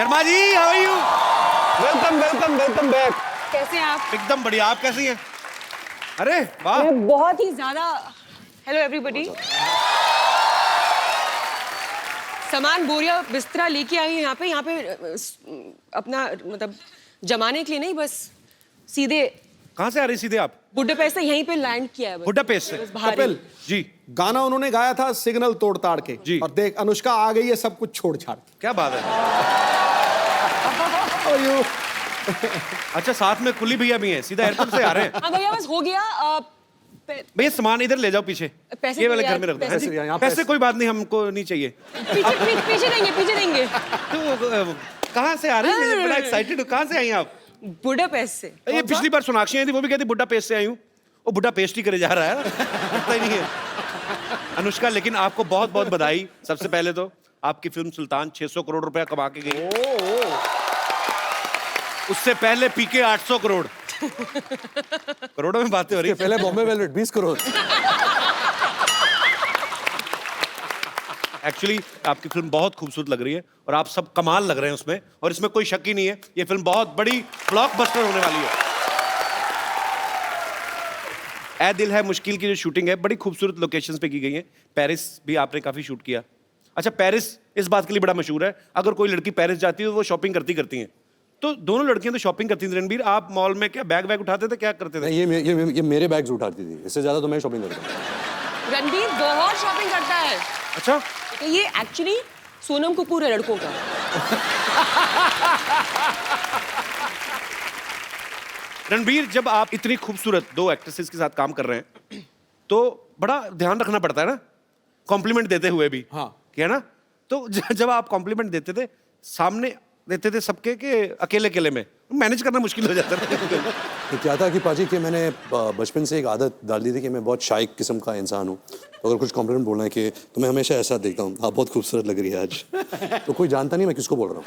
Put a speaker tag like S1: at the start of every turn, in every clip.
S1: Sharma ji, how are you?
S2: Welcome back.
S3: कैसे हैं आप?
S1: एकदम बढ़िया, आप कैसी हैं? अरे वाह,
S3: मैं बहुत ही ज्यादा। Hello everybody. सामान बोरिया बिस्तरा लेके आई हूँ यहाँ पे अपना मतलब जमाने के लिए नहीं, बस सीधे
S1: कहाँ से आ रही सीधे आप?
S3: बुडापेस्ट से यहीं पे लैंड किया है बस।
S1: बुडापेस्ट से?
S3: बस बाहर ही।
S2: कपिल
S1: जी
S2: गाना उन्होंने गाया था सिग्नल तोड़ ताड़ के
S1: जी।
S2: और देख अनुष्का आ गई है सब कुछ छोड़ छाड़ के।
S1: क्या बात है।
S2: How are you?
S1: अच्छा, साथ में कुली भैया भी हैं, सीधा एयरपोर्ट से आ रहे हैं।
S3: हाँ भैया बस हो गया।
S1: भैया सामान इधर ले जाओ पीछे,
S3: पैसे
S1: ये वाले
S3: यार,
S1: घर में रख दो।
S3: पैसे-
S1: हैं जी?
S2: यहाँ
S1: पैसे
S2: पैसे-
S1: कोई बात नहीं, हमको नहीं चाहिए।
S3: पीछे देंगे।
S1: तो कहाँ से आ रही हैं? मैं बड़ा एक्साइटेड हूँ। कहाँ से आई हैं आप?
S3: बुडापेस्ट से।
S1: ये पिछली बार सोनाक्षी आई थी, वो भी कहती बुड्ढा पेस्ट से आई हूँ। वो बुड्ढा पेस्ट ही करे जा रहा है, पता ही नहीं है। अनुष्का, लेकिन आपको बहुत बहुत बधाई। सबसे पहले तो आपकी फिल्म सुल्तान 600 करोड़ रुपया कमा के गई। उससे पहले पीके 800 करोड़। करोड़ों में बातें हो रही है।
S2: पहले बॉम्बे वेलवेट 20 करोड़।
S1: एक्चुअली आपकी फिल्म बहुत खूबसूरत लग रही है और आप सब कमाल लग रहे हैं उसमें, और इसमें कोई शक ही नहीं है, ये फिल्म बहुत बड़ी ब्लॉकबस्टर होने वाली है। ऐ दिल है मुश्किल की जो शूटिंग है बड़ी खूबसूरत लोकेशंस पे की गई है। पेरिस भी आपने काफी शूट किया। अच्छा, पेरिस इस बात के लिए बड़ा मशहूर है, अगर कोई लड़की पेरिस जाती है तो वो शॉपिंग करती हैं। तो दोनों लड़कियां तो शॉपिंग करती थी। रणबीर, आप मॉल में क्या बैग उठाते थे, क्या करते थे?
S2: ये मेरे बैग्स उठाती थी, इससे ज्यादा तो मैं शॉपिंग करता हूँ।
S3: रणबीर बहुत शॉपिंग करता है।
S1: अच्छा,
S3: तो ये एक्चुअली सोनम कपूर है लड़कों का।
S1: रणबीर, जब आप इतनी खूबसूरत दो एक्ट्रेसेस के साथ काम कर रहे हैं तो बड़ा ध्यान रखना पड़ता है ना, कॉम्प्लीमेंट देते हुए भी।
S2: हाँ।
S1: क्या ना? तो जब आप कॉम्प्लीमेंट देते थे, सामने देते थे सबके के अकेले में, मैनेज करना मुश्किल हो जाता था।
S4: तो क्या था कि पाजी कि मैंने बचपन से एक आदत डाल दी थी कि मैं बहुत शाय किस्म का इंसान हूँ। तो अगर कुछ कॉम्प्लीमेंट बोलना है कि तो मैं हमेशा ऐसा देखता हूँ, आप बहुत खूबसूरत लग रही है आज। तो कोई जानता नहीं मैं किसको बोल रहा हूँ।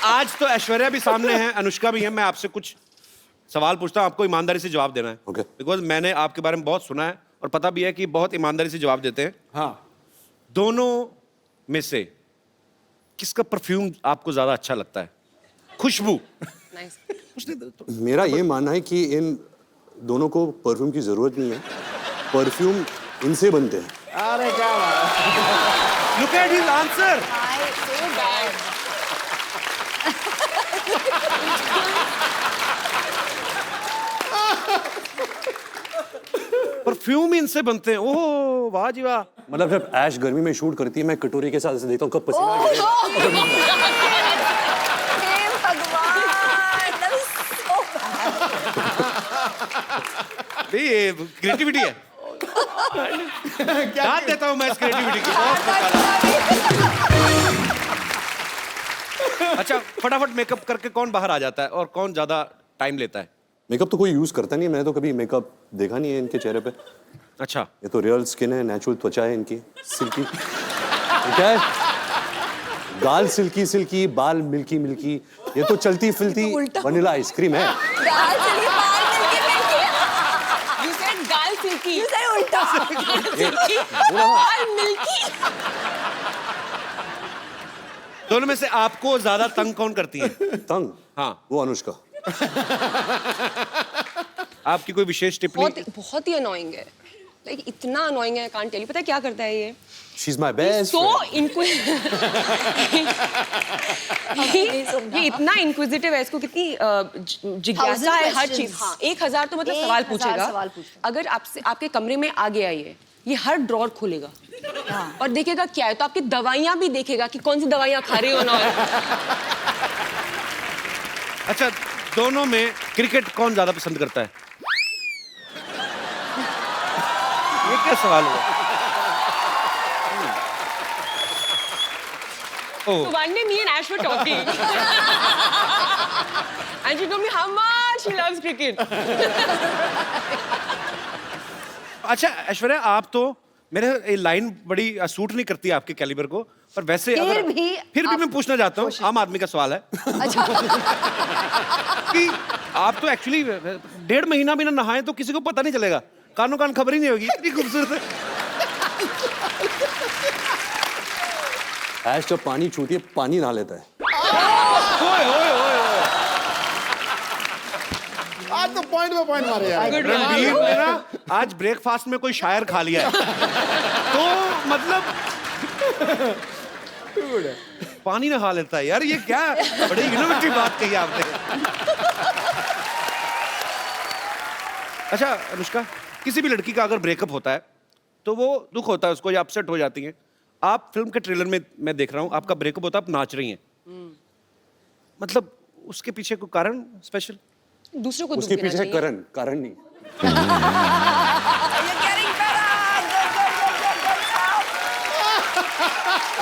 S1: आज तो ऐश्वर्या भी सामने है, अनुष्का भी है। मैं आपसे कुछ सवाल पूछता हूँ, आपको ईमानदारी से जवाब देना है।
S4: Okay.
S1: बिकॉज मैंने आपके बारे में बहुत सुना है और पता भी है कि बहुत ईमानदारी से जवाब देते हैं।
S2: हाँ,
S1: दोनों में से किसका परफ्यूम आपको ज्यादा अच्छा लगता है? खुशबू।
S3: नाइस।
S4: मेरा ये मानना है कि इन दोनों को परफ्यूम की जरूरत नहीं है, परफ्यूम इनसे बनते हैं।
S2: अरे क्या बात।
S1: Look at his answer. Perfume इनसे बनते हैं। ओह वाह जी वाह।
S4: मतलब जब ऐश गर्मी में शूट करती है, मैं कटोरी के साथ ऐसे देखता हूँ कब पसीना गिरे।
S1: ये क्रिएटिविटी है। दाद देता हूं मैं इस क्रिएटिविटी की। अच्छा, फटाफट मेकअप करके कौन बाहर आ जाता है और कौन ज्यादा टाइम लेता है?
S4: मेकअप तो कोई यूज करता नहीं है, मैंने तो कभी मेकअप देखा नहीं है इनके चेहरे पे।
S1: अच्छा,
S4: ये तो रियल स्किन है, नेचुरल त्वचा है इनकी, सिल्की। क्या है? गाल सिल्की सिल्की, बाल मिल्की मिल्की, ये तो चलती फिरती वनीला आइसक्रीम है।
S3: You said गाल सिल्की। You said उल्टा।
S4: बोला ना।
S3: गाल मिल्की।
S1: दोनों में से आपको ज्यादा तंग कौन करती है?
S4: तंग?
S1: हाँ।
S4: वो अनुष्का।
S1: आपकी कोई विशेष टिप्पणी?
S3: बहुत ही अनोइंग है। लाइक इतना अनोइंग है, कांट टेल यू। पता है क्या करता है ये?
S4: She's my best
S3: So
S4: friend.
S3: ये इतना इंक्विजिटिव है, इसको कितनी जिज्ञासा है हर चीज। हाँ, 1000 तो मतलब सवाल पूछेगा। अगर आपसे आपके कमरे में आ गया ये हर ड्रॉर खोलेगा और देखेगा क्या है, तो आपकी दवाइयां भी देखेगा कि कौन सी दवाइयां खा रही हो ना।
S1: अच्छा, दोनों में क्रिकेट कौन ज्यादा पसंद करता है? ये क्या सवाल हुआ?
S3: So one day me and Ash were talking and she told me how much she loves cricket.
S1: अच्छा ऐश्वर्या, आप तो मेरे लाइन बड़ी सूट नहीं करती आपके कैलिबर को, पर वैसे फिर भी मैं पूछना चाहता हूँ, आम आदमी का सवाल है।
S5: अच्छा।
S1: कि आप तो एक्चुअली 1.5 महीना भी ना नहाए तो किसी को पता नहीं चलेगा, कानों कान खबर ही नहीं होगी, इतनी खूबसूरत है।
S2: ऐश जब पानी छूती है पानी नहा लेता है।
S1: ओए ओए ओए ओए।
S5: आज तो पॉइंट पे पॉइंट मारे यार।
S1: रणबीर ने ना आज ब्रेकफास्ट में कोई शायर खा लिया है तो मतलब पानी नहा लेता है यार, ये क्या बड़ी इनोवेटिव बात कही आपने। अच्छा अनुष्का, किसी भी लड़की का अगर ब्रेकअप होता है तो वो दुख होता है उसको या अपसेट हो जाती है। आप फिल्म के ट्रेलर में मैं देख रहा हूँ आपका ब्रेकअप होता है, आप नाच रही हैं, मतलब उसके पीछे कोई कारण स्पेशल?
S3: दूसरों को दुख
S2: उसके
S3: देना
S2: पीछे है
S3: चाहिए।
S2: कारण नहीं।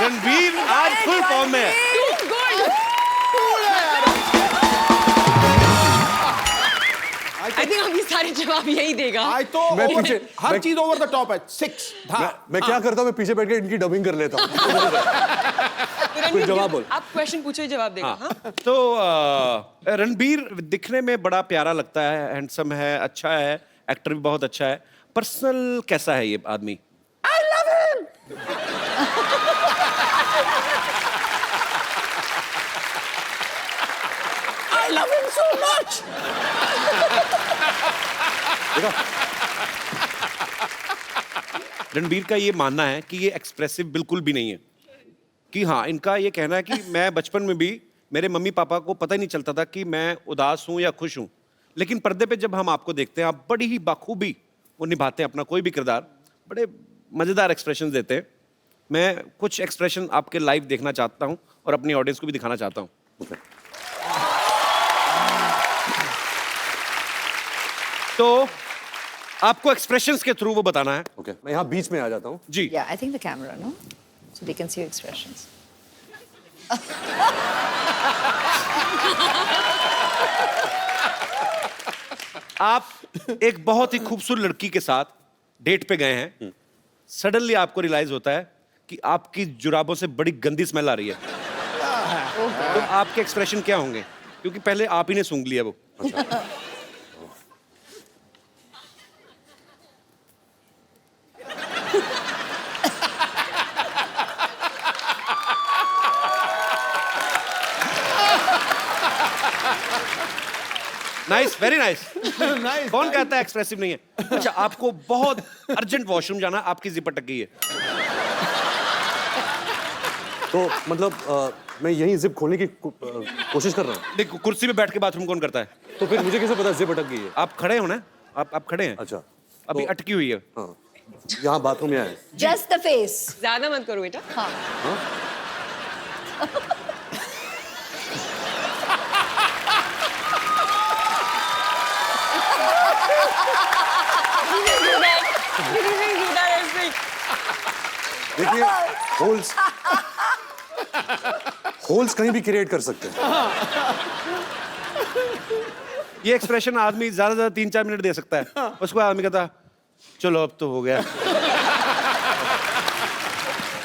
S1: रणबीर आज फुल फॉर्म में है।
S3: आई थिंक अभी सारे जवाब यही देगा।
S5: आज तो
S2: मैं पीछे
S5: हर चीज ओवर द टॉप है। 6
S2: मैं क्या करता हूँ, मैं पीछे बैठ के इनकी डबिंग कर लेता हूँ।
S3: रणबीर,
S2: जवाब बोल।
S3: आप क्वेश्चन पूछो जवाब देगा। हाँ?
S1: तो रणबीर दिखने में बड़ा प्यारा लगता है, हैंडसम है, अच्छा है, एक्टर भी बहुत अच्छा है। पर्सनल कैसा है ये आदमी?
S5: I love him so much.
S1: Ranbir का ये मानना है कि ये एक्सप्रेसिव बिल्कुल भी नहीं है, कि हाँ इनका ये कहना है कि मैं बचपन में भी मेरे मम्मी पापा को पता ही नहीं चलता था कि मैं उदास हूँ या खुश हूँ, लेकिन पर्दे पे जब हम आपको देखते हैं आप बड़ी ही बाखूबी वो निभाते हैं अपना कोई भी किरदार, बड़े मज़ेदार एक्सप्रेशन देते हैं। मैं कुछ एक्सप्रेशन आपके लाइव देखना चाहता हूँ और अपनी ऑडियंस को भी दिखाना चाहता हूँ। तो आपको एक्सप्रेशंस के थ्रू वो बताना है।
S2: ओके, मैं यहाँ बीच में आ जाता हूँ।
S1: जी
S6: Yeah, I think the camera, no? So they can see your expressions.
S1: आप एक बहुत ही खूबसूरत लड़की के साथ डेट पे गए हैं, सडनली आपको रियलाइज होता है कि आपकी जुराबों से बड़ी गंदी स्मेल आ रही है, तो आपके एक्सप्रेशन क्या होंगे? क्योंकि पहले आप ही ने सूंघ लिया वो। Nice, very nice. कौन कहता है एक्सप्रेसिव नहीं है? अच्छा, आपको बहुत अर्जेंट वॉशरूम जाना, आपकी जिप अटक गई है,
S2: तो मतलब मैं यहीं जिप खोलने की कोशिश कर रहा हूँ।
S1: देखो कुर्सी पे बैठ के बाथरूम कौन करता है?
S2: तो फिर मुझे कैसे पता जिप अटक गई है?
S1: आप खड़े हो ना, आप खड़े हैं,
S2: अच्छा,
S1: अभी
S2: तो-
S1: अटकी हुई है।
S2: हाँ, यहाँ बाथरूम में आए।
S6: Just the face.
S3: ज्यादा मत करो बेटा।
S6: हाँ.
S2: देखिए, होल्स कहीं भी क्रिएट कर सकते हैं।
S1: ये एक्सप्रेशन आदमी ज्यादा से ज्यादा 3-4 मिनट दे सकता है, उसको आदमी कहता चलो अब तो हो गया।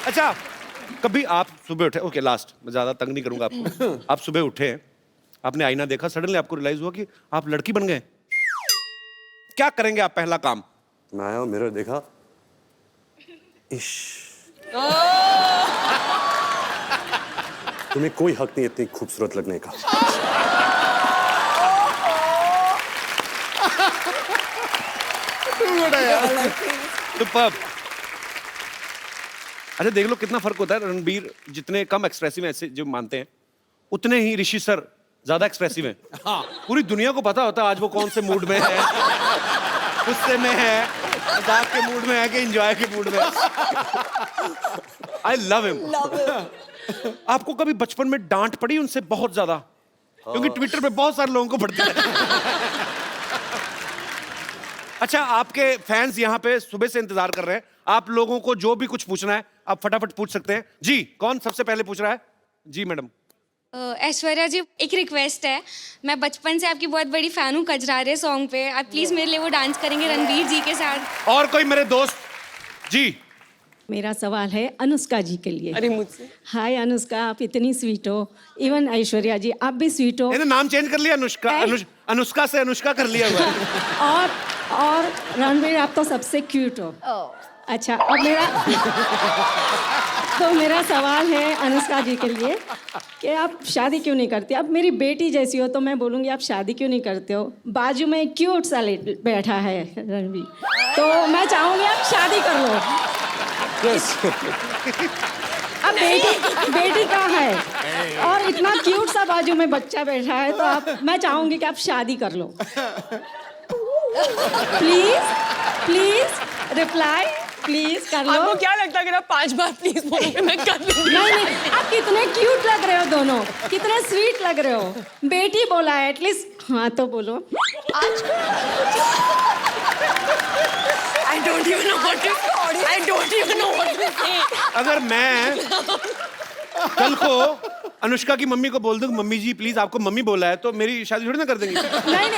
S1: अच्छा, कभी आप सुबह उठे, ओके लास्ट, मैं ज्यादा तंग नहीं करूंगा आपको। आप सुबह उठे, आपने आईना देखा, सडनली आपको रियलाइज हुआ कि आप लड़की बन गए, क्या करेंगे आप पहला काम?
S2: मैं आया, मिरर देखा, इश, तुम्हें कोई हक नहीं इतनी खूबसूरत लगने का।
S1: सुपर्ब। अच्छा देख लो कितना फर्क होता है, रणबीर जितने कम एक्सप्रेसिव हैं ऐसे जो मानते हैं, उतने ही ऋषि सर ज्यादा एक्सप्रेसिव हैं। पूरी दुनिया को पता होता है आज वो कौन से मूड में है, गुस्से में है, मजाक के मूड में है कि एंजॉय के मूड में। I love him. आपको कभी बचपन में डांट पड़ी उनसे बहुत ज्यादा? क्योंकि ट्विटर पे बहुत सारे लोगों को पड़ती है। अच्छा, आपके फैंस यहाँ पे सुबह से इंतजार कर रहे हैं, आप लोगों को जो भी कुछ पूछना है आप फटाफट पूछ सकते हैं। जी, कौन सबसे पहले पूछ रहा है? जी मैडम।
S7: ऐश्वर्या जी, एक रिक्वेस्ट है, मैं बचपन से आपकी बहुत बड़ी फैन हूँ कजरारे सॉन्ग पे, आप प्लीज मेरे लिए वो डांस करेंगे रणबीर जी के साथ।
S1: और कोई मेरे दोस्त? जी।
S8: मेरा सवाल है अनुष्का जी के लिए।
S3: अरे मुझसे?
S8: हाय अनुष्का, आप इतनी स्वीट हो, इवन ऐश्वर्या जी आप भी स्वीट हो,
S1: मैंने नाम चेंज कर लिया, अनुष्का, अनुष्का से अनुष्का कर लिया हुआ है।
S8: और रणबीर आप तो सबसे क्यूट हो। अच्छा अब मेरा तो मेरा सवाल है अनुष्का जी के लिए कि आप शादी क्यों नहीं करती? आप मेरी बेटी जैसी हो तो मैं बोलूँगी आप शादी क्यों नहीं करते हो? बाजू में एक क्यूट सा बैठा है रणवीर, तो मैं चाहूँगी आप शादी कर लो। अब बेटी कहाँ है और इतना क्यूट सा बाजू में बच्चा बैठा है, तो मैं चाहूँगी कि आप शादी कर लो। प्लीज रिप्लाई प्लीज कर लो।
S3: आपको क्या लगता है अगर आप 5 बार प्लीज बोलोगे मैं कर लूंगी?
S8: नहीं, आप कितने क्यूट लग रहे हो दोनों, कितने स्वीट लग रहे हो। बेटी बोला है, एटलीस्ट हाँ तो बोलो।
S3: I don't even know what to say.
S1: अगर मैं कल को अनुष्का की मम्मी को बोल दूं मम्मी जी प्लीज आपको मम्मी बोला है, तो मेरी शादी थोड़ी ना कर देंगी।
S8: नहीं,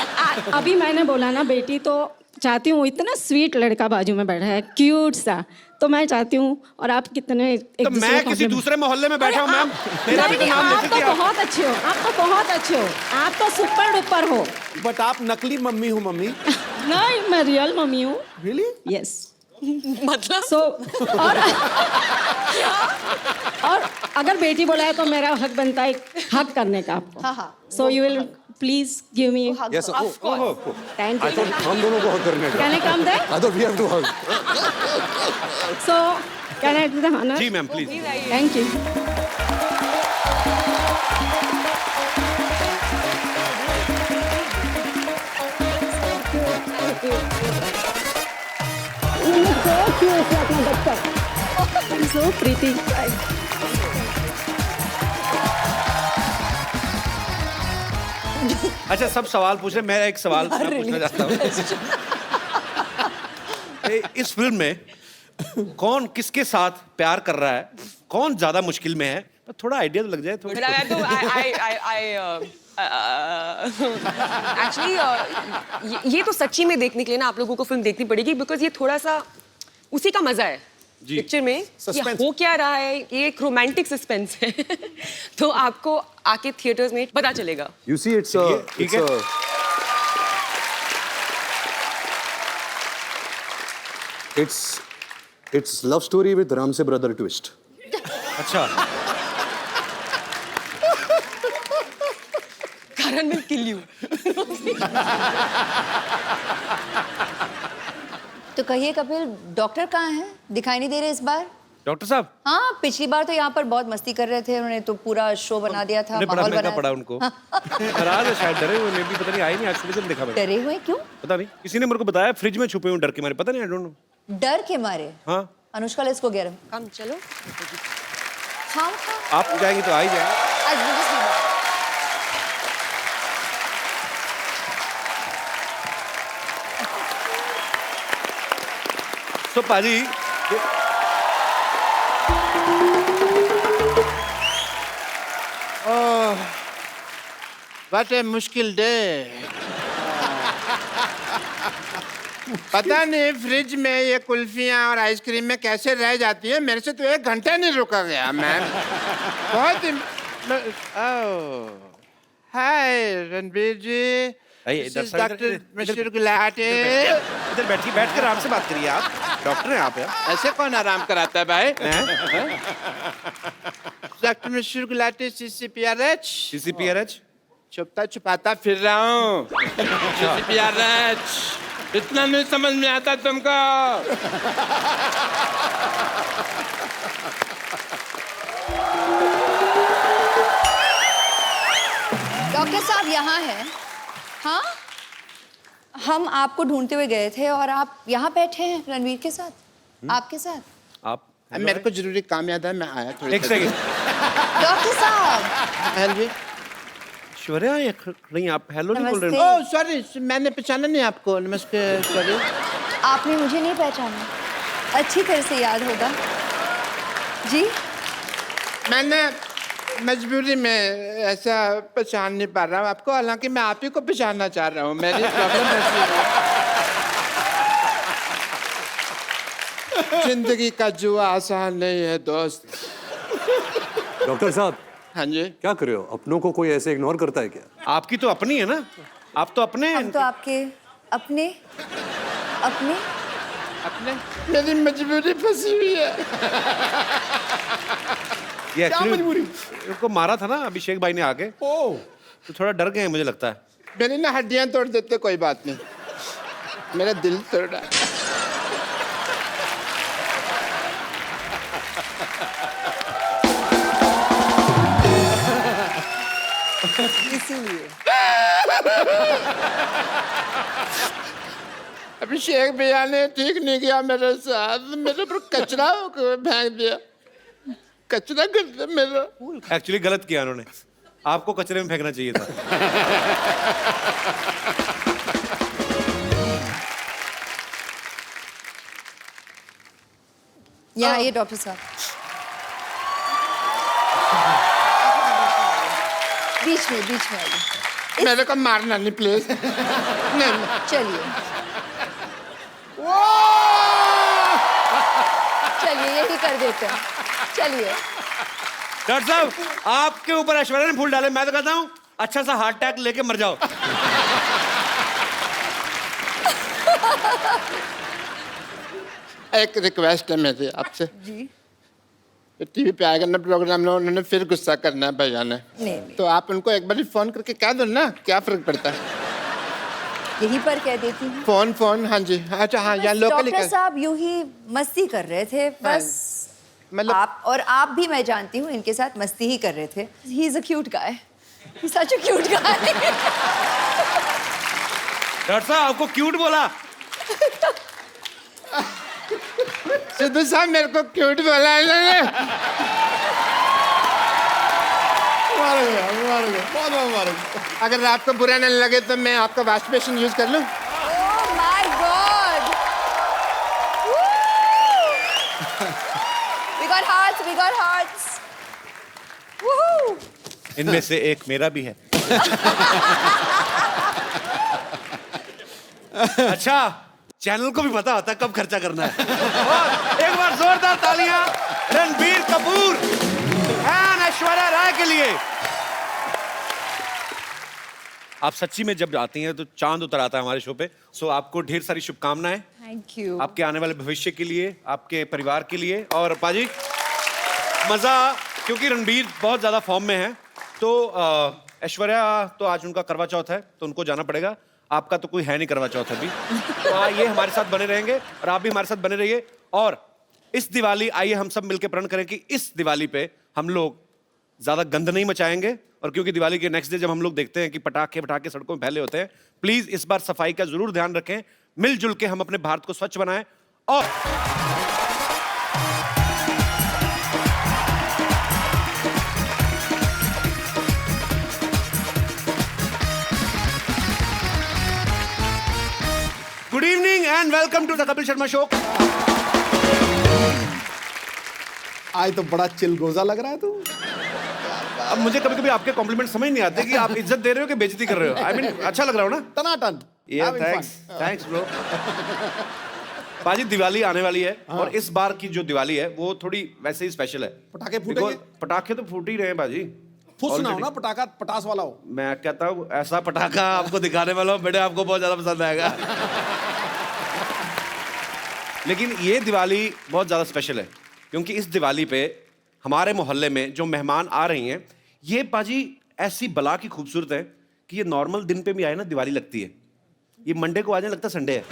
S8: अभी मैंने बोला ना बेटी, तो चाहती हूँ इतना स्वीट लड़का बाजू में बैठा है क्यूट सा, तो मैं चाहती हूँ। और आप कितने
S1: तो मैं किसी दूसरे मोहल्ले में बैठा हूँ मैम, मेरा भी तो नाम
S8: आप
S1: लेती
S8: तो
S1: थी आप।
S8: बहुत अच्छे हो, आप तो बहुत अच्छे हो, आप तो सुपर डुपर हो।
S5: बट आप नकली मम्मी हो मम्मी।
S8: नहीं, मैं रियल मम्मी हूँ।
S5: रियली?
S8: यस।
S3: मतलब
S8: और अगर बेटी बोला है तो मेरा हक बनता है हक करने का आपको।
S6: हाँ।
S8: So you will please give me.
S4: Yes, sir.
S8: Thank
S2: I
S8: you.
S2: thought हम दोनों को हक करने का।
S8: Can I come there?
S2: I thought we have to hug.
S8: So can I do the honour?
S1: जी ma'am please.
S8: Thank you. So pretty.
S1: अच्छा सब सवाल पूछ रहे, मैं एक सवाल मैं पूछना चाहता हूँ। इस फिल्म में कौन किसके साथ प्यार कर रहा है, कौन ज्यादा मुश्किल में है, तो थोड़ा आइडिया तो लग जाए थोड़ा।
S3: एक्चुअली ये तो सच्ची में देखने के लिए ना आप लोगों को फिल्म देखनी पड़ेगी, बिकॉज ये थोड़ा सा उसी का मजा है पिक्चर में। ये हो क्या रहा है, ये एक रोमांटिक सस्पेंस है। तो आपको आके थिएटर्स में पता चलेगा।
S2: You see,
S1: ठीक है।
S2: it's love story with Ram se brother twist.
S1: अच्छा
S3: Karan will kill you.
S6: तो कहिए कपिल, डॉक्टर कहाँ हैं? दिखाई नहीं दे रहे इस बार।
S1: डॉक्टर साहब
S6: हाँ, पिछली बार तो यहाँ पर बहुत मस्ती कर रहे थे, उन्होंने तो पूरा शो बना दिया था,
S1: बड़ा
S6: माहौल
S1: महंगा
S6: बनाया
S1: पड़ा उनको। नाराज है शायद, डरे हुए, मैं भी पता नहीं, आए नहीं आज सुबह से देखा मैंने।
S6: डरे हुए क्यों?
S1: पता नहीं, किसी ने मेरे को बताया फ्रिज में छुपे हुए डर के मारे, पता नहीं, आई डोंट नो।
S6: डर के मारे?
S1: हाँ
S6: अनुष्का ले इसको गरम।
S3: कम चलो।
S6: हाँ
S1: आप जाएंगे तो आ ही जाए। तो पाजी
S5: What a मुश्किल डे। पता नहीं फ्रिज में ये कुल्फियाँ और आइसक्रीम में कैसे रह जाती है, मेरे से तो 1 घंटा नहीं रुका गया मैम। बहुत ही हाय रणबीर जी, डॉक्टर मिस्टर गुलाटी।
S1: इधर बैठ कर आराम से बात करिए, आप डॉक्टर हैं आप यार।
S5: ऐसे कौन आराम कराता है भाई? Doctor mister Gulati CCPRH।
S1: CCPRH
S5: छुपता छुपाता फिर रहा हूँ। CCPRH इतना नहीं समझ में आता तुमको?
S6: डॉक्टर साहब यहाँ हैं। हाँ, हम आपको ढूंढते हुए गए थे और आप यहाँ बैठे हैं रणवीर के साथ, आपके साथ।
S1: आप
S5: मेरे को जरूरी काम याद है, मैं आया थोड़ी
S1: एक सेकंड।
S6: डॉक्टर साहब
S5: हाँ जी।
S1: ऐश्वर्या ये नहीं, आप हेलो नहीं बोल रहे
S6: नमस्ते।
S1: हो।
S5: ओह सॉरी, मैंने पहचाना नहीं आपको। नमस्ते, सॉरी।
S6: आपने मुझे नहीं पहचाना? अच्छी तरह से याद होगा जी।
S5: मैंने मजबूरी में ऐसा पहचान नहीं पा रहा हूँ आपको, हालांकि मैं आप ही को पहचानना चाह रहा हूँ। मेरी प्रॉब्लम ऐसी है, जिंदगी का जुआ आसान नहीं है दोस्त।
S2: डॉक्टर साहब
S5: हाँ जी।
S2: क्या कर रहे हो? अपनों को कोई ऐसे इग्नोर करता है क्या?
S1: आपकी तो अपनी है ना, आप तो अपने
S6: हम तो आपके अपने अपने
S5: अपने मेरी मजबूरी फंसी हुई है।
S1: ये एक्चुअली उनको मारा था ना अभिषेक भाई ने आके,
S2: ओह
S1: तो थोड़ा डर गए हैं मुझे लगता है।
S5: मेरी ना हड्डियां तोड़ देते, कोई बात नहीं, मेरा दिल तोड़ा।
S6: इसीलिए
S5: अभिषेक भैया ने ठीक नहीं किया मेरे साथ, मेरे पर कचरा फेंक दिया, कचरा कर दिया मेरा।
S1: एक्चुअली गलत किया उन्होंने, आपको कचरे में फेंकना चाहिए था।
S6: यहाँ आइए डॉक्टर साहब, बीच में आइए।
S5: मेरे को मारना नहीं प्लीज। नहीं
S6: चलिए चलिए यही कर देते हैं, चलिए।
S1: डॉक्टर साहब आपके ऊपर ऐश्वर्या ने फूल डाले, मैं तो कहता हूँ अच्छा सा हार्ट अटैक लेके मर जाओ।
S5: एक रिक्वेस्ट है मेरी आपसे,
S6: जी
S5: टीवी पे आएगा ना प्रोग्राम में, उन्होंने फिर गुस्सा करना है भैया ने,
S6: नहीं।
S5: तो आप उनको एक बार फोन करके कह दो ना, क्या फर्क पड़ता है।
S6: यहीं पर कह देती हूँ।
S5: फोन हाँ जी, अच्छा हाँ यहाँ लोकली
S6: डॉक्टर साहब यूं ही मस्ती कर रहे थे बस,
S5: मतलब
S6: आप भी मैं जानती हूँ इनके साथ मस्ती ही कर रहे थे। He is a cute guy, such a cute guy.
S1: Doctor साहब आपको क्यूट बोला?
S5: सिद्धू साहब मेरे को क्यूट बोला है इन्होंने।
S2: बहुत मुबारक।
S5: अगर आपको बुरा नहीं लगे तो मैं आपका वॉश बेसिन यूज कर लूं?
S6: Oh my God, we got hearts. Woohoo.
S1: इनमें से एक मेरा भी है। अच्छा चैनल को भी पता होता है कब खर्चा करना है। और एक बार जोरदार तालियां रणबीर कपूर एंड ऐश्वर्या राय के लिए। आप सच्ची में जब आती हैं तो चांद उतर आता है हमारे शो पे। सो आपको ढेर सारी शुभकामनाएं
S6: थैंक यू।
S1: आपके आने वाले भविष्य के लिए, आपके परिवार के लिए। और पाजी मजा, क्योंकि रणबीर बहुत ज्यादा फॉर्म में है, तो ऐश्वर्या तो आज उनका करवा चौथ है तो उनको जाना पड़ेगा। आपका तो कोई है नहीं करवा चौथ अभी, तो ये हमारे साथ बने रहेंगे और आप भी हमारे साथ बने रहिए। और इस दिवाली आइए हम सब मिलकर प्रण करें कि इस दिवाली पे हम लोग ज्यादा गंद नहीं मचाएंगे। और क्योंकि दिवाली के नेक्स्ट डे जब हम लोग देखते हैं कि पटाखे सड़कों में फैले होते हैं, प्लीज इस बार सफाई का जरूर ध्यान रखें। मिलजुल के हम अपने भारत को स्वच्छ बनाएं। और good evening and welcome to the Kapil Sharma show.
S2: आज तो बड़ा चिलगोजा लग रहा है तू।
S1: अब मुझे कभी कभी आपके कॉम्प्लीमेंट समझ नहीं आते कि आप इज्जत दे रहे हो कि बेइज्जती कर रहे हो। आई मीन अच्छा लग रहा हो ना?
S2: टनाटन।
S1: ये थैंक्स ब्रो। पाजी दिवाली आने वाली है और इस बार की जो दिवाली है वो थोड़ी वैसे ही स्पेशल है।
S2: पटाखे फूटेंगे?
S1: पटाखे तो फूट ही रहे हैं बाजी।
S2: फुस ना हो ना, पटाखा पटास वाला हो।
S1: मैं कहता हूँ ऐसा पटाखा आपको दिखाने वाला हूँ बेटे, आपको बहुत ज्यादा पसंद आएगा। लेकिन ये दिवाली बहुत ज्यादा स्पेशल है क्योंकि इस दिवाली पे हमारे मोहल्ले में जो मेहमान आ रही हैं, ये पाजी ऐसी बला की खूबसूरत है कि ये नॉर्मल दिन पे भी आए ना दिवाली लगती है। ये मंडे को आ जाए लगता है संडे है।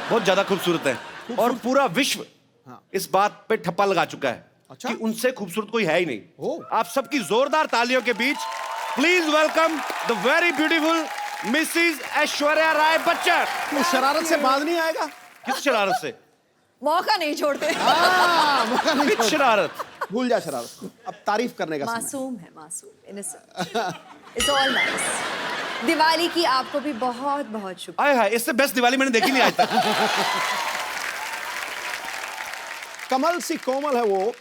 S1: बहुत ज्यादा खूबसूरत है और पूरा विश्व इस बात पे ठप्पा लगा चुका है कि उनसे खूबसूरत कोई है ही नहीं। आप सबकी जोरदार तालियों के बीच please welcome the very beautiful Mrs Aishwarya Rai Bachchan.
S2: तू शरारत से बाज नहीं आएगा?
S1: किस शरारत से?
S6: मौका नहीं छोड़ते।
S2: मौका नहीं
S1: किस
S2: छोड़ते।
S1: शरारत?
S2: भूल जा शरारत, अब तारीफ करने का समय।
S6: मासूम है, मासूम, innocent. It's all nice. Diwali की आपको भी बहुत बहुत शुभकामनाएं।
S1: आए हाय, इससे बेस्ट दिवाली मैंने देखी नहीं आज तक।
S2: कमल सी कोमल है वो,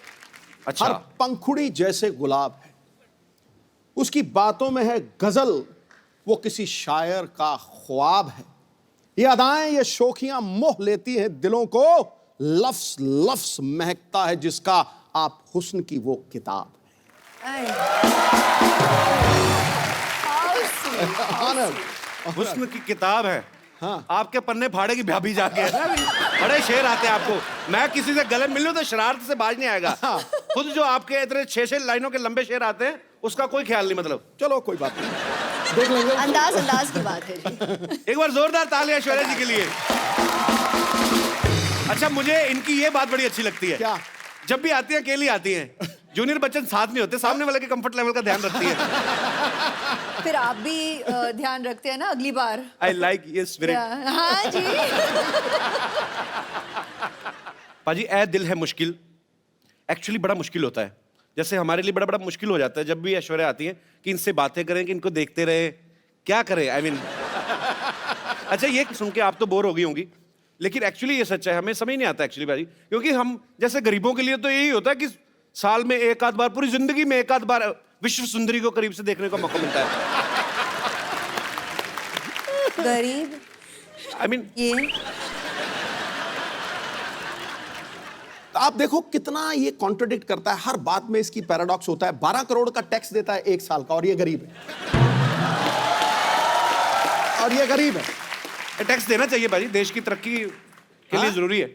S1: अच्छा।
S2: हर पंखुड़ी जैसे गुलाब है, उसकी बातों में है गजल, वो किसी शायर का ख्वाब है। ये अदाएं, ये शोखियां मोह लेती हैं दिलों को, लफ्ज लफ्ज महकता है जिसका आप हुस्न की वो किताब
S6: आए।
S1: हुस्न की किताब है। हाँ। आपके पन्ने फाड़ेगी भाभी जाके। बड़े शेर आते हैं आपको। मैं किसी से गले मिल लूं तो शरारत से बाज नहीं आएगा। खुद जो आपके इतने 6-6 लाइनों के लंबे शेर आते हैं उसका कोई ख्याल नहीं। मतलब
S2: चलो कोई बात नहीं, देख लेंगे।
S6: अंदाज की बात है जी।
S1: एक बार जोरदार तालियां ऐश्वर्या जी के लिए। अच्छा, मुझे इनकी ये बात बड़ी अच्छी लगती है।
S2: क्या?
S1: जब भी आती हैं अकेली आती हैं, जूनियर बच्चन साथ नहीं होते, सामने वाले के कंफर्ट लेवल का ध्यान रखती है।
S6: फिर आप भी ध्यान रखते हैं ना अगली बार।
S1: आई लाइक ये स्पिरिट।
S6: हाँ जी।
S1: पाजी, ए दिल है मुश्किल एक्चुअली बड़ा मुश्किल होता है। जैसे हमारे लिए बड़ा बड़ा मुश्किल हो जाता है जब भी ऐश्वर्या आती है कि इनसे बातें करें, कि इनको देखते रहे, क्या करें। आई मीन अच्छा, ये सुन के आप तो बोर हो गई होंगी, लेकिन एक्चुअली ये सच है, हमें समझ नहीं आता एक्चुअली भाई। क्योंकि हम जैसे गरीबों के लिए तो यही होता है कि साल में एक आध बार, पूरी जिंदगी में एक आध बार विश्व सुंदरी को करीब से देखने का मौका मिलता है।
S6: गरीब
S1: आई मीन
S6: ये
S2: आप देखो कितना ये कॉन्ट्रडिक्ट करता है, हर बात में इसकी पैराडॉक्स होता है। 12 करोड़ का टैक्स देता है 1 साल का, और ये गरीब है। और ये गरीब है।
S1: टैक्स देना चाहिए भाई, देश की तरक्की के लिए जरूरी है।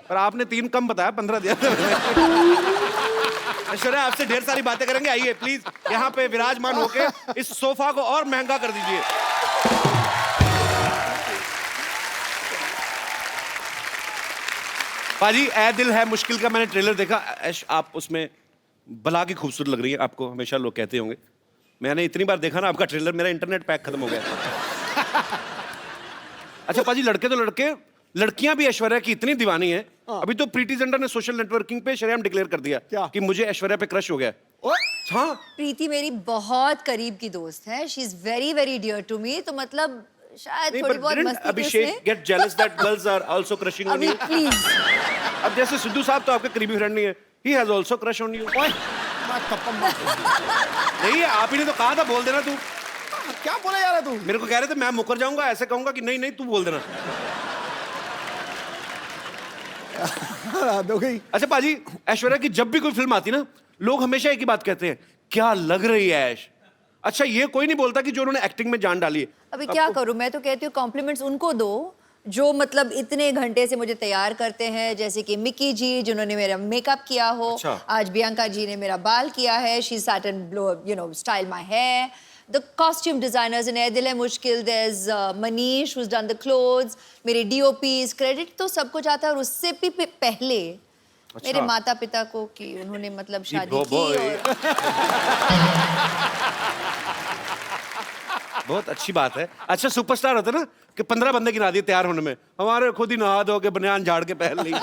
S1: पर आपने 3 कम बताया, 15 दिया। ऐश्वर्या, आपसे ढेर सारी बातें करेंगे। आइए प्लीज यहाँ पे विराजमान होके इस सोफा को और महंगा कर दीजिए। पाजी, ए दिल है मुश्किल का मैंने ट्रेलर देखा। ऐश, आप उसमें बला की खूबसूरत लग रही है, आपको हमेशा लोग कहते होंगे। मैंने इतनी बार देखा ना आपका ट्रेलर, मेरा इंटरनेट पैक खत्म हो गया। अच्छा पाजी, लड़के तो लड़के, लड़कियां भी ऐश्वर्या की इतनी दीवानी है। अभी तो प्रीति जिंटा ने सोशल नेटवर्किंग पे शरेआम डिक्लेयर कर दिया
S2: क्या?
S1: कि मुझे ऐश्वर्या पे क्रश हो गया। हाँ,
S6: प्रीति मेरी बहुत करीब की दोस्त है। She is very very dear to me. तो मतलब शायद थोड़ी बहुत मस्ती
S1: Abhishek get jealous that girls are also crushing on you.
S6: Please.
S1: अब जैसे सिद्धू साहब तो आपके करीबी फ्रेंड नहीं है, he has also crush on you. नहीं, आप ही ने तो कहा था बोल देना तू।
S2: क्या बोला यार तू?
S1: मेरे को कह रहे थे मैं मुकर जाऊंगा, ऐसे कहूंगा कि नहीं नहीं तू बोल देना।
S2: हो गई।
S1: अच्छा पाजी, ऐश्वर्या की जब भी कोई फिल्म आती ना, लोग हमेशा एक ही बात कहते हैं, क्या लग रही है ऐश। अच्छा, ये कोई नहीं बोलता कि जो उन्होंने एक्टिंग में जान डाली है।
S6: अभी क्या करूं, मैं तो कहती हूँ कॉम्प्लीमेंट्स उनको दो जो मतलब इतने घंटे से मुझे तैयार करते हैं। जैसे कि मिक्की जी जिन्होंने मेरा मेकअप किया हो।
S1: अच्छा।
S6: आज बियांका जी ने मेरा बाल किया है। She said and you know style my hair. The costume designers in Ae Dil Hai मुश्किल, there's Manish who's done the clothes, मेरे DOPs, credit तो सबको जाता है। और उससे भी पहले मेरे माता पिता को कि उन्होंने मतलब शादी की। और
S1: बहुत अच्छी बात है। अच्छा, सुपरस्टार होते ना कि 15 बंदे गिना दिए तैयार होने में, हमारे खुद ही नहा धो के बनियान झाड़ के पहन ली।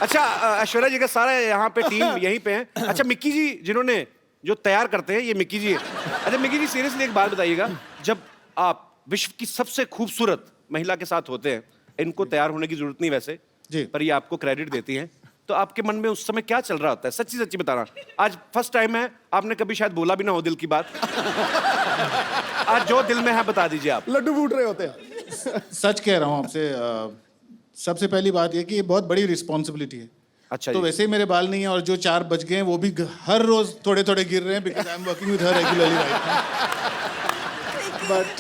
S1: अच्छा, ऐश्वर्या जी का सारा यहाँ पे टीम यहीं पे है। अच्छा, मिक्की जी जिन्होंने जो तैयार करते हैं, ये मिक्की जी है। अच्छा मिक्की जी, सीरियसली एक बात बताइएगा, जब आप विश्व की सबसे खूबसूरत महिला के साथ होते हैं, इनको तैयार होने की जरूरत नहीं वैसे
S2: जी,
S1: पर ये आपको क्रेडिट देती हैं, तो आपके मन में उस समय क्या चल रहा होता है? सच्ची सच्ची बताना। आज फर्स्ट टाइम है, आपने कभी शायद बोला भी ना हो दिल की बात। आज जो दिल में है बता दीजिए आप।
S2: लड्डू फूट रहे होते हैं।
S9: सच कह रहा हूँ आपसे। सबसे पहली बात ये कि ये बहुत बड़ी रिस्पॉन्सिबिलिटी है।
S1: अच्छा
S9: तो
S1: जी।
S9: वैसे ही मेरे बाल नहीं है, और जो 4 बच गए हैं वो भी हर रोज थोड़े थोड़े गिर रहे हैं, because I am working with her regularly right now. But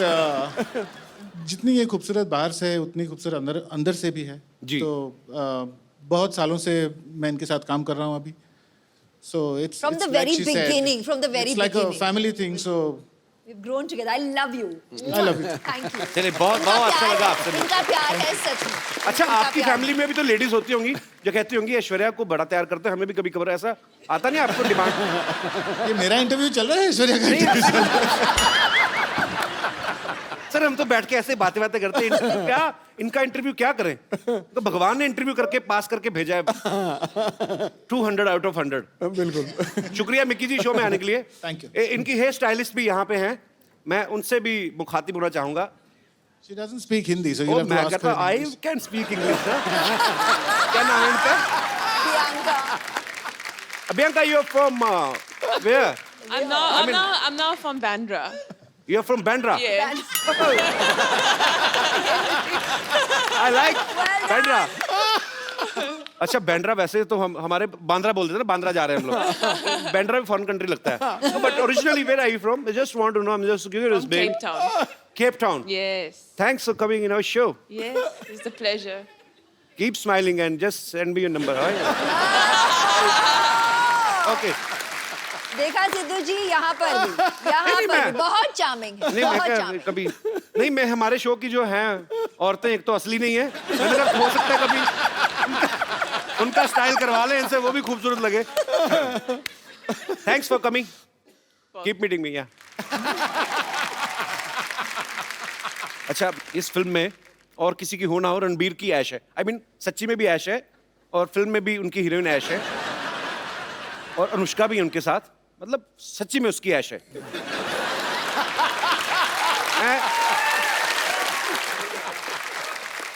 S9: जितनी ये खूबसूरत बाहर से है उतनी खूबसूरत अंदर से भी है
S1: जी।
S9: तो बहुत सालों से मैं इनके साथ काम कर रहा हूँ अभी। So it's
S6: From the very beginning, from the very
S9: it's like a
S6: beginning.
S9: Family thing. So
S6: We've grown together. I love you.
S9: I love you.
S6: Thank you.
S1: चलिए, बहुत
S6: इनका
S1: बहुत अच्छा
S6: प्यार
S1: लगा
S6: है,
S1: आपसे मिलकर।
S6: इनका प्यार है सच में।
S1: अच्छा,
S6: इनका
S1: आपकी
S6: प्यार
S1: फैमिली में भी तो लेडीज होती होंगी जो कहती होंगी ऐश्वर्या को बड़ा तैयार करते हैं, हमें भी कभी कभार ऐसा आता नहीं आपको डिमांड?
S9: ये मेरा इंटरव्यू चल रहा है, ऐश्वर्या का इंटरव्यू चल रहा है।
S1: सर हम तो बैठ के ऐसे बातें करते हैं, इंटरव्यू क्या, इनका इंटरव्यू क्या करें? तो भगवान ने इंटरव्यू करके पास करके भेजा है 200 आउट ऑफ 100।
S2: बिल्कुल।
S1: शुक्रिया मिक्की जी शो में आने के लिए।
S9: Thank you.
S1: इनकी हेयर स्टाइलिस्ट भी यहाँ पे हैं, मैं उनसे भी मुखातिब होना चाहूंगा।
S9: She doesn't speak Hindi, so you'll have to
S1: मैं
S9: ask
S1: कहता
S9: her. in
S1: I
S9: English.
S1: Can speak English. क्या नाम है इनका?
S6: Priyanka.
S1: Bianca, you're from where?
S10: I'm not from Bandra.
S1: You're from Bandra.
S10: Yeah.
S1: I like Bandra. अच्छा, बैंड्रा वैसे तो हम हमारे बांद्रा बोलते थे ना, बांद्रा जा रहे हैं हम लोग। बैंड्रा भी फॉरेन कंट्री लगता है। But originally where are you from? I just want to know, I am just curious
S10: From Cape Town.
S1: Cape Town.
S10: Yes.
S1: Thanks for coming in our show.
S10: Yes, it's a pleasure.
S1: Keep smiling and just send me your number. Okay.
S6: देखा सिद्धू जी यहाँ पर भी बहुत charming है,
S1: नहीं मैं
S6: बहुत
S1: क्या
S6: चार्मिंग।
S1: कभी नहीं मैं हमारे शो की जो हैं औरतें एक तो असली नहीं है मैंने कहा हो सकता है कभी उनका स्टाइल करवा लें इनसे वो भी खूबसूरत लगे thanks for coming keep meeting me या अच्छा इस फिल्म में और किसी की हो ना हो रणबीर की ऐश है आई मीन सच्ची में भी ऐश है और फिल्म में भी उनकी हीरोइन ऐश है और अनुष्का भी है उनके साथ मतलब सच्ची में उसकी ऐश है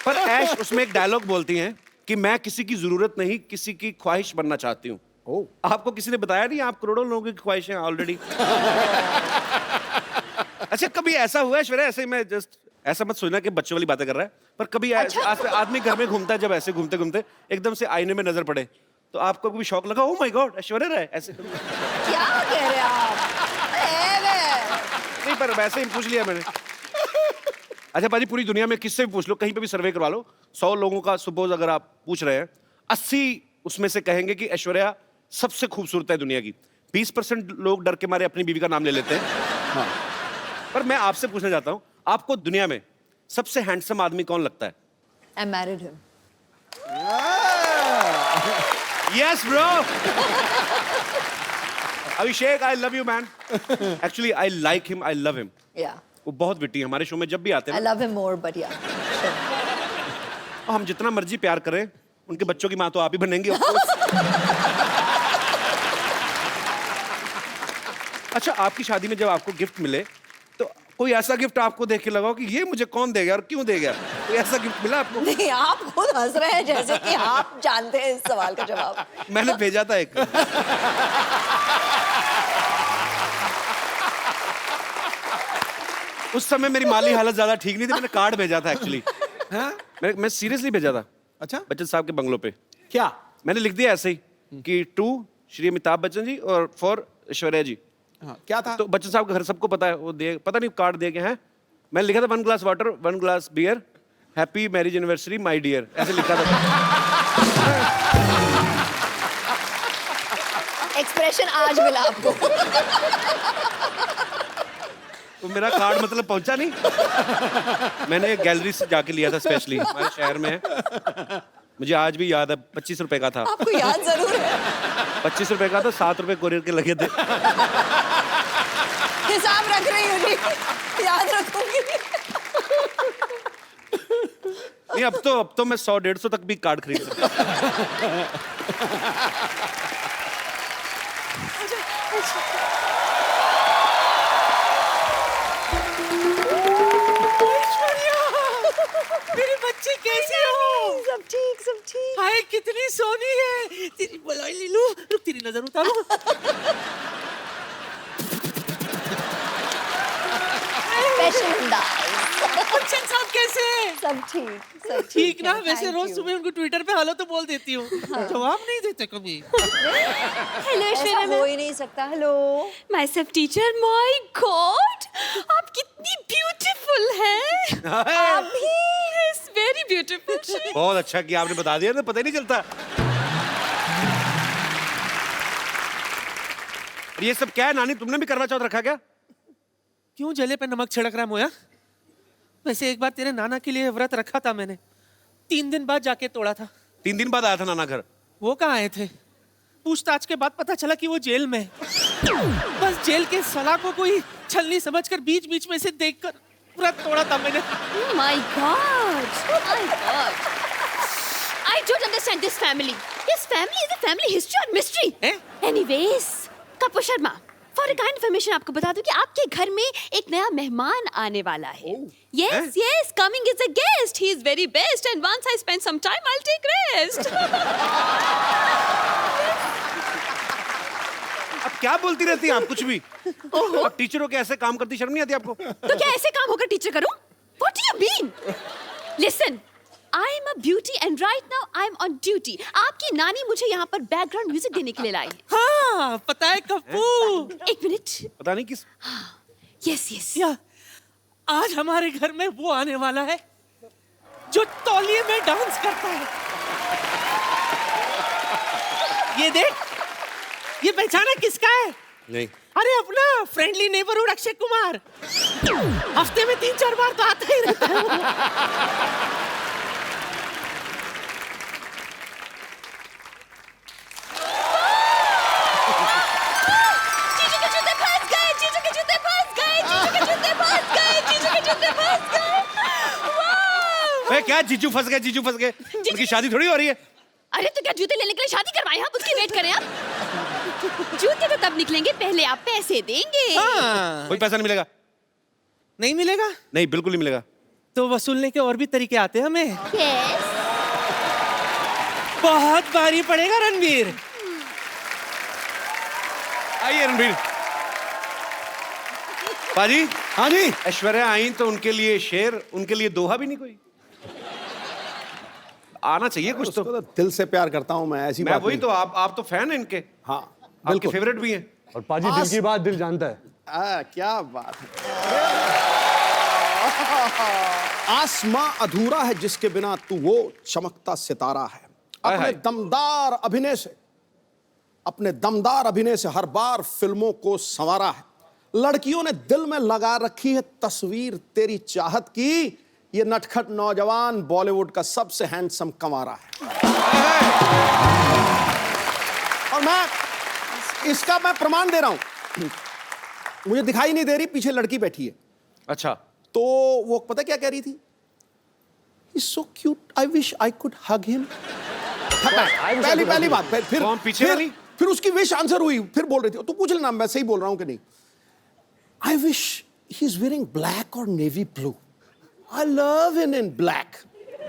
S1: पर ऐश उसमें एक डायलॉग बोलती हैं कि मैं किसी की जरूरत नहीं किसी की ख्वाहिश बनना चाहती हूँ आपको किसी ने बताया नहीं आप करोड़ों लोगों की ख्वाहिश हैं ऑलरेडी अच्छा कभी ऐसा हुआ है ऐश्वर्या ऐसे मैं जस्ट ऐसा मत सोचना कि बच्चों वाली बातें कर रहा है पर कभी आदमी घर में घूमता है जब ऐसे घूमते घूमते एकदम से आईने में नजर पड़े तो आपको कभी शौक लगा ओह माय गॉड ऐश्वर्या राय ऐसे
S6: क्या कह रहे आप?
S1: नहीं पर वैसे ही पूछ लिया मैंने अच्छा पाजी पूरी दुनिया में किससे भी पूछ लो कहीं पे भी सर्वे करवा लो 100 लोगों का सपोज अगर आप पूछ रहे हैं 80 उसमें से कहेंगे कि ऐश्वर्या सबसे खूबसूरत है दुनिया की 20% लोग डर के मारे अपनी बीवी का नाम ले लेते हैं पर मैं आपसे पूछना चाहता हूं आपको दुनिया में सबसे हैंडसम आदमी कौन लगता है
S6: I married him.
S1: Yes, bro. Abhishek, I love you, man. Actually, I like him. I love him.
S6: Yeah.
S1: वो बहुत विटी है हमारे शो में जब भी आते
S6: I
S1: हैं
S6: love him more, but yeah.
S1: और हम जितना मर्जी प्यार करें उनके बच्चों की माँ तो आप ही बनेंगे of course. अच्छा आपकी शादी में जब आपको गिफ्ट मिले तो कोई ऐसा गिफ्ट आपको देख के लगा हो कि ये मुझे कौन देगा और क्यों देगा कोई ऐसा गिफ्ट मिला आपको
S6: नहीं आप खुद हंस रहे हैं जैसे कि आप जानते हैं इस सवाल का जवाब।
S1: मैंने भेजा था एक उस समय मेरी माली हालत ज्यादा ठीक नहीं थी मैंने कार्ड भेजा था एक्चुअली मैं सीरियसली भेजा था
S2: अच्छा
S1: बच्चन साहब के बंगलों पे
S2: क्या
S1: मैंने लिख दिया ऐसे ही कि टू श्री अमिताभ बच्चन जी और फॉर ऐश्वर्या जी
S2: हाँ, क्या था
S1: तो बच्चन साहब का घर सबको पता है वो दे पता नहीं कार्ड दे के हैं मैंने लिखा था 1 glass water 1 glass beer happy marriage anniversary my dear ऐसे लिखा था
S6: एक्सप्रेशन आज मिला आपको।
S1: तो मेरा कार्ड मतलब पहुंचा नहीं मैंने गैलरी से जाके लिया था स्पेशली हमारे शहर में है मुझे आज भी याद है 25 रुपए का था
S6: आपको याद जरूर है।
S1: 25 रुपए का था 7 रुपए कोरियर के लगे थे
S6: हिसाब रख रही हूँ जी, याद रखूंगी।
S1: नहीं अब तो मैं 100-150 तक भी कार्ड खरीद सकता
S10: मेरी बच्ची कैसी हो?
S6: सब ठीक सब ठीक।
S10: हाय कितनी सोनी है तेरी बुलाई ले लूं रुक तेरी नजर उतारूं
S6: स्पेशल अंदाज।
S10: बच्चन साहब कैसे हैं?
S6: सब ठीक
S10: ठीक ना
S6: है,
S10: वैसे
S6: thank
S10: रोज
S6: you।
S10: सुबह उनको ट्विटर पे हेलो तो बोल देती हूँ जवाब नहीं देते कभी
S7: हेलो
S6: ऐसा
S7: ऐश्वर्या
S6: हो ही नहीं सकता। हेलो
S7: माय सब टीचर माय गॉड आप कितनी ब्यूटीफुल हैं आप भी यस वेरी ब्यूटीफुल
S1: बहुत अच्छा किया आपने बता दिया तो पता ही नहीं चलता ये सब क्या है नानी तुमने भी करवा चौथ रखा क्या
S10: क्यों जले पे नमक छिड़क रहा है मोया वैसे एक बार तेरे नाना के लिए व्रत रखा था मैंने 3 दिन बाद जाके तोड़ा था
S1: 3 दिन बाद आया था नाना घर
S10: वो कहाँ आए थे पूछताछ के बाद पता चला कि वो जेल में है बस जेल के सलाखों को ही छलनी समझकर बीच बीच में से देखकर व्रत तोड़ा था मैंने
S7: my God I don't understand this family. This family is a family history or mystery.
S10: Eh?
S7: Anyways, Kapoor Sharma, for a kind information आपको बता दूं कि आपके घर में एक नया मेहमान आने वाला है. Yes, yes, coming is a guest. He is very best, and once I spend some time, I'll take rest.
S1: अब क्या बोलती रहती हैं आप कुछ भी अब टीचरों के ऐसे काम करती शर्म नहीं आती आपको
S7: तो क्या ऐसे काम होकर टीचर करूं? What do you mean? Listen. I am a beauty and right now I am on duty. आपकी नानी मुझे यहाँ पर बैकग्राउंड म्यूजिक देने के लिए लाई है.
S10: हाँ पता है कपूर
S7: एक मिनट.
S1: पता नहीं किस
S7: Yes, yes.
S10: या आज हमारे घर में वो आने वाला है जो तौलिए में डांस करता है। ये देख, ये पहचाना किसका है?
S4: नहीं।
S10: अरे अपना फ्रेंडली नेबरहुड अक्षय कुमार। हफ्ते में 3-4 बार तो आता ही रहता है वो।
S7: जीजू के जूते फंस गए, जीजू के जूते फंस गए, जीजू के जूते फंस गए, जीजू के जूते फंस गए। वाह!
S1: क्या जीजू फंस गए, जीजू फंस गए? उनकी शादी थोड़ी हो रही है।
S7: अरे तो क्या जूते लेने के लिए शादी करवाए? आप उसकी वेट करें आप। जूते तो तब निकलेंगे, पहले आप पैसे देंगे।
S1: कोई पैसा नहीं मिलेगा।
S10: नहीं मिलेगा?
S1: नहीं, बिल्कुल नहीं मिलेगा।
S10: तो वसूलने के और भी तरीके आते हैं हमें।
S7: Yes.
S10: बहुत भारी पड़ेगा रणवीर।
S1: आइए रणबीर। पाजी।
S2: हाँ जी।
S1: ऐश्वर्या आई तो उनके लिए शेर, उनके लिए दोहा भी नहीं कोई? आना चाहिए कुछ तो।
S2: उसको तो दिल से प्यार करता हूं मैं, ऐसी
S1: मैं
S2: बात
S1: वही
S2: नहीं।
S1: तो, आप तो फैन हैं इनके।
S2: हाँ
S1: आपके
S2: बिल्कुल।
S1: फेवरेट भी हैं।
S4: और पाजी दिल की बात दिल जानता है।
S2: क्या बात है। आसमां अधूरा है जिसके बिना तू वो चमकता सितारा है।
S1: हाय
S2: अपने
S1: हाय।
S2: दमदार अभिनय से, अपने दमदार अभिनय से हर बार फिल्मों को संवारा है। लड़कियों ने दिल में लगा रखी है तस्वीर तेरी चाहत की। ये नटखट नौजवान बॉलीवुड का सबसे हैंडसम कंवारा है। और मैं इसका प्रमाण दे रहा हूं। मुझे दिखाई नहीं दे रही, पीछे लड़की बैठी है।
S1: अच्छा।
S2: तो वो पता क्या कह रही थी? He's so cute. I wish I could hug him. पहली बात। फिर
S1: कौन पीछे वाली?
S2: फिर उसकी विश आंसर हुई। फिर बोल रही थी, तू पूछ लेना मैं सही बोल रहा हूं कि नहीं। I wish he's wearing black or navy blue. I love him in black.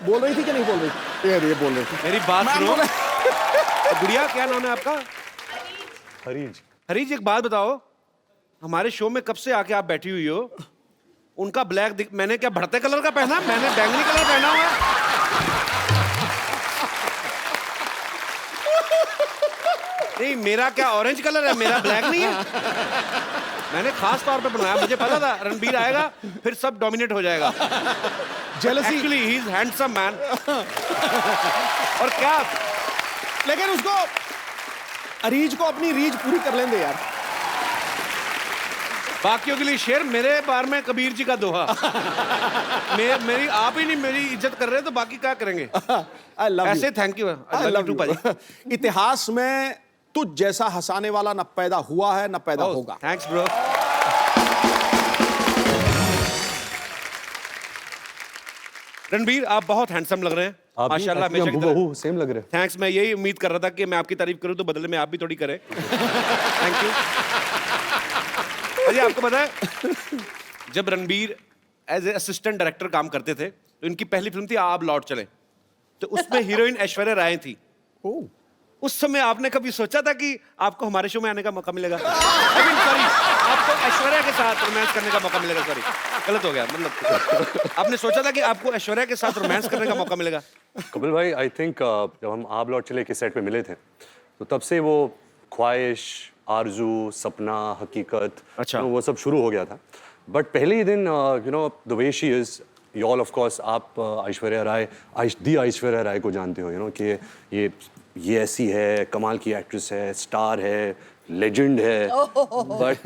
S2: बोल रही थी कि नहीं बोल रही थी? ये बोल रही थी।
S1: मेरी बात
S2: मैं
S1: सुनो।
S2: बोला-
S1: गुड़िया, क्या नाम है आपका?
S4: हरीज।
S1: हरीज, एक बात बताओ, हमारे शो में कब से आके आप बैठी हुई हो? उनका ब्लैक मैंने क्या बढ़ते कलर का पहना? मैंने बैंगनी कलर पहना हुआ है। नहीं, मेरा क्या ऑरेंज कलर है, मेरा ब्लैक नहीं है। मैंने खास तौर पे बनाया, मुझे पता था रणबीर आएगा फिर सब डोमिनेट हो जाएगा।
S2: Jealousy-
S1: actually he is handsome man. और क्या,
S2: लेकिन उसको अरीज को अपनी रीज पूरी कर लेंगे यार।
S1: बाकियों के लिए शेर, मेरे बारे में कबीर जी का दोहा। मेरी आप ही नहीं मेरी इज्जत कर रहे तो बाकी क्या करेंगे?
S2: I love
S1: ऐसे
S2: you.
S1: Thank you.
S2: I love you. इतिहास में तुझ जैसा हंसाने वाला न पैदा हुआ है न पैदा होगा।
S1: Thanks bro. रणबीर, आप बहुत हैंडसम लग रहे हैं माशाल्लाह। हमेशा की तरह।
S4: बहू सेम लग रहे हैं।
S1: थैंक्स। मैं यही उम्मीद कर रहा था कि मैं आपकी तारीफ करूं तो बदले में आप भी थोड़ी करें। Thank you. अजी, आपको पता है जब Ranbir as a assistant director काम करते थे तो इनकी पहली फिल्म थी आप लौट चले, तो उसमें हीरोइन ऐश्वर्या राय थी। उस समय आपने कभी सोचा था कि आपको हमारे शो में आने का मौका मिलेगा? सॉरी, आपको ऐश्वर्या के साथ रोमांस करने का मौका मिलेगा। सॉरी, गलत हो गया। मतलब आपने सोचा था कि आपको ऐश्वर्या के साथ रोमांस करने का मौका मिलेगा?
S4: कपिल भाई, आई थिंक जब हम आप लौट चले के सेट पे मिले थे तो तब से वो ख्वाहिश, आरजू, सपना, हकीकत,
S1: अच्छा।
S4: वो सब शुरू हो गया था। बट पहले ही दिन you know the way she is, you all of course आप ऐश्वर्या राय, ऐश्वर्या राय को जानते हो, यू नो कि ये ऐसी है, कमाल की एक्ट्रेस है, स्टार है, लेजेंड है। बट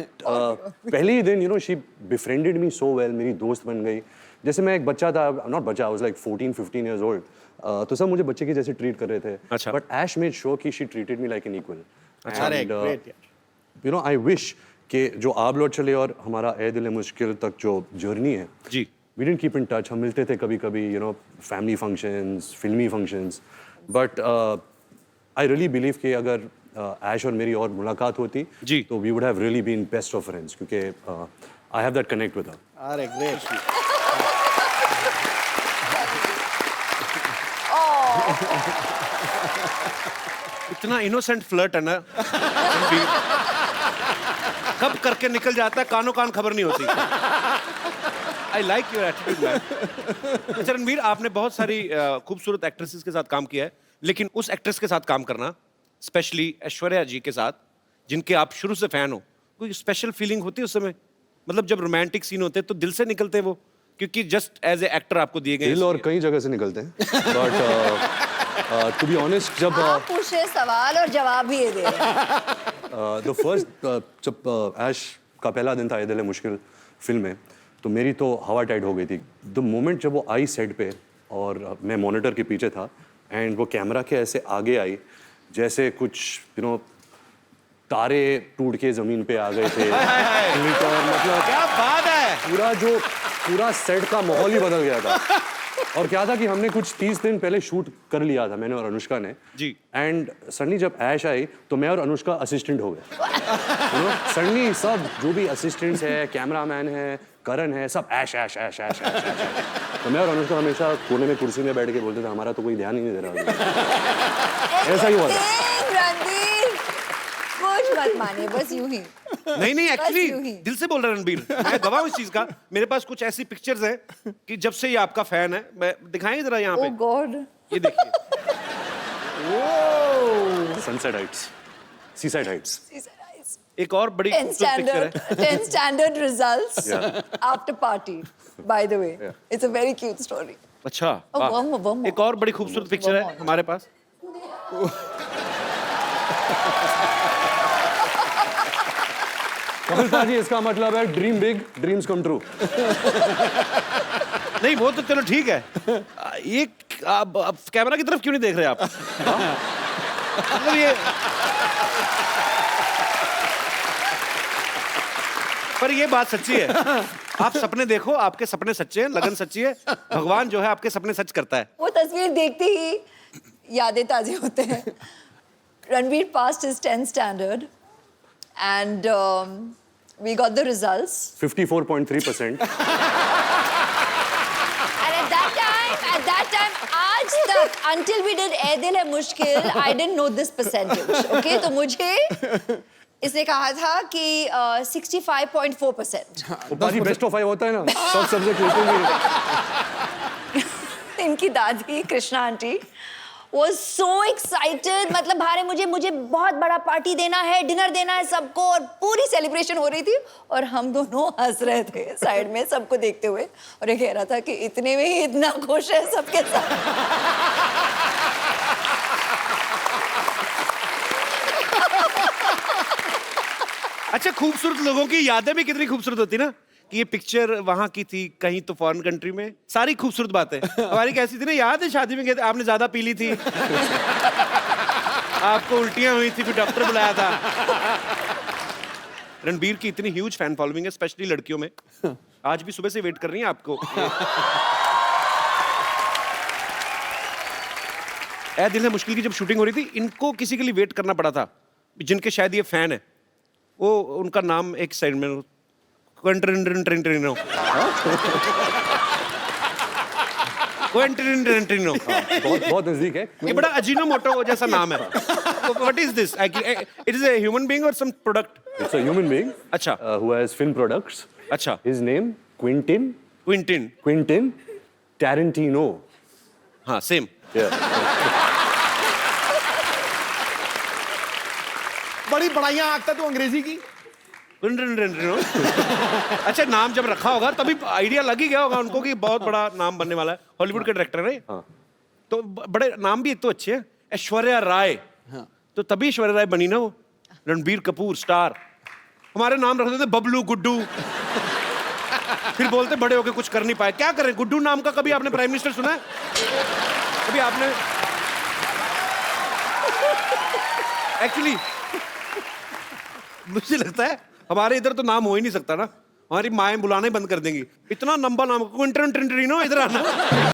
S4: पहले ही दिन you know she befriended me so well, मेरी दोस्त बन गई। जैसे मैं एक बच्चा था, नॉट बच्चा, I was like 14-15 years old, तो सब मुझे बच्चे की जैसे ट्रीट कर रहे थे।
S1: अच्छा।
S4: बट ऐश मेड श्योर कि she treated me like an equal.
S2: अरे ग्रेट यार।
S4: यू नो आई विश कि जो आप लौट चले और हमारा ए दिल मुश्किल तक जो जर्नी है
S1: जी,
S4: we didn't keep in touch. हम मिलते थे कभी कभी, यू नो फैमिली फंक्शंस, फिल्मी functions, but I really believe कि अगर ऐश और मेरी और मुलाकात होती
S1: जी,
S4: तो we would have really been best of friends, क्योंकि I have that connect with her.
S2: अरे ग्रेट।
S1: इतना इनोसेंट फ्लर्ट है ना रणबीर, कब करके निकल जाता है, कानों कान खबर नहीं होती। I like your attitude man. अच्छा रणबीर, आपने बहुत सारी खूबसूरत एक्ट्रेसेस के साथ काम किया है, लेकिन उस एक्ट्रेस के साथ काम करना, स्पेशली ऐश्वर्या जी के साथ जिनके आप शुरू से फैन हो, कोई स्पेशल फीलिंग होती है उस समय? मतलब जब रोमांटिक सीन होते हैं तो दिल से निकलते हैं वो, क्योंकि जस्ट एज ए एक्टर आपको दिए गए
S4: दिल और कई जगह से निकलते हैं, बट टू बी ऑनेस्ट जब
S6: आप पूछ रहे सवाल और जवाब भी ये दे रहे हैं।
S4: द फर्स्ट जब ऐश का पहला दिन था ये दिल है मुश्किल फिल्म में, तो मेरी तो हवा टाइट हो गई थी द मोमेंट जब वो आई सेट पे और मैं मॉनिटर के पीछे था एंड वो कैमरा के ऐसे आगे आई जैसे कुछ तारे टूट के जमीन पे आ गए थे। मतलब
S1: क्या बात है,
S4: पूरा सेट का माहौल ही बदल गया था। और क्या था कि हमने कुछ 30 दिन पहले शूट कर लिया था मैंने और अनुष्का ने
S1: जी।
S4: एंड सडनली जब ऐश आई तो मैं और अनुष्का असिस्टेंट हो गए। सडनली सब जो भी असिस्टेंट्स है, कैमरामैन है, करण है, सब ऐश ऐश ऐश ऐश ऐश ऐश। तो मैं और अनुष्का हमेशा कोने में कुर्सी में बैठ के बोलते थे हमारा तो कोई ध्यान ही नहीं दे रहा। ऐसा ही हुआ था।
S6: रणबीर कुछ मत मानिए, बस यूं ही।
S1: नहीं
S6: यूं
S1: एक्चुअली
S6: ही।
S1: दिल से बोल रहा है रणबीर, मैं गवाह हूं इस चीज का। मेरे पास कुछ ऐसी पिक्चर्स हैं कि जब से ये आपका फैन है, मैं दिखाएंगे जरा यहाँ
S6: ओह
S1: पे,
S6: गॉड।
S1: ये देखिए।
S4: Sunset Heights, seaside Heights.
S1: एक और बड़ी
S6: 10
S1: खूबसूरत पिक्चर है।
S6: 10 standard results after party, by the way. It's a very cute story.
S1: अच्छा,
S6: Oh,
S1: वाह।
S6: one more.
S1: एक और बड़ी खूबसूरत पिक्चर है हमारे पास।
S4: कपिल जी इसका मतलब है dream big dreams come true.
S1: नहीं वो तो चलो ठीक है, ये आप कैमरा की तरफ क्यों नहीं देख रहे आप? मतलब ये पर ये बात सच्ची है, आप सपने देखो, आपके सपने सच्चे हैं, लगन सच्ची है, भगवान जो है आपके सपने सच करता है।
S6: वो तस्वीर देखते ही यादें ताजे होते हैं। Ranbir passed his 10th standard and we got the results.
S4: 54.3%।
S6: And at that time, आज तक, until we did ए दिल है मुश्किल, I didn't know this percentage. Okay, तो मुझे इसने कहा था कि 65.4%.
S4: बाजी बेस्ट ऑफ 5 होता है ना, सब सब्जेक्ट लेते हैं।
S6: इनकी दादी Krishna aunty was so excited, मतलब भारे मुझे बहुत बड़ा पार्टी देना है, डिनर देना है सबको, और पूरी सेलिब्रेशन हो रही थी और हम दोनों हंस रहे थे साइड में सबको देखते हुए, और ये कह रहा था कि इतने में ही इतना खुश है सबके साथ।
S1: अच्छा, खूबसूरत लोगों की यादें भी कितनी खूबसूरत होती ना, कि ये पिक्चर वहां की थी, कहीं तो फॉरेन कंट्री में, सारी खूबसूरत बातें। हमारी कैसी थी ना, याद है शादी में गए थे, आपने ज्यादा पी ली थी, आपको उल्टियां हुई थी, फिर डॉक्टर बुलाया था। रणबीर की इतनी ह्यूज फैन फॉलोइंग है, स्पेशली लड़कियों में, आज भी सुबह से वेट कर रही हैं आपको। ए दिल है मुश्किल की जब शूटिंग हो रही थी, इनको किसी के लिए वेट करना पड़ा था, जिनके शायद ये फैन है, वो उनका नाम एक साइड में क्वेंटिनो,
S4: बहुत नजदीक है।
S1: ये बड़ा अजीनोमोटो जैसा नाम है। What is this? It is a human being और some product?
S4: It's a human being
S1: अच्छा,
S4: who has film products।
S1: अच्छा,
S4: His name Quentin
S1: Quentin.
S4: Tarantino।
S1: हाँ, सेम।
S2: बड़ी बड़ाइयां आंकता तू अंग्रेजी की।
S1: अच्छा, नाम जब रखा होगा तभी आइडिया लग ही गया होगा उनको कि बहुत बड़ा नाम बनने वाला है। हॉलीवुड के डायरेक्टर है।
S4: हाँ।
S1: तो बड़े नाम भी एक तो अच्छे हैं, ऐश्वर्या राय। तो तभी ऐश्वर्या राय बनी ना वो। रणबीर कपूर स्टार। हमारे नाम रखते थे बबलू, गुड्डू। फिर बोलते बड़े होके कुछ कर नहीं पाए। क्या करें, गुड्डू नाम का कभी आपने प्राइम मिनिस्टर सुना है? कभी आपने? एक्चुअली मुझे लगता है हमारे इधर तो नाम हो ही नहीं सकता ना, हमारी माएं बुलाना ही बंद कर देंगी। इतना लंबा नाम, क्विंटन ट्रिंटरिनो, इधर आना।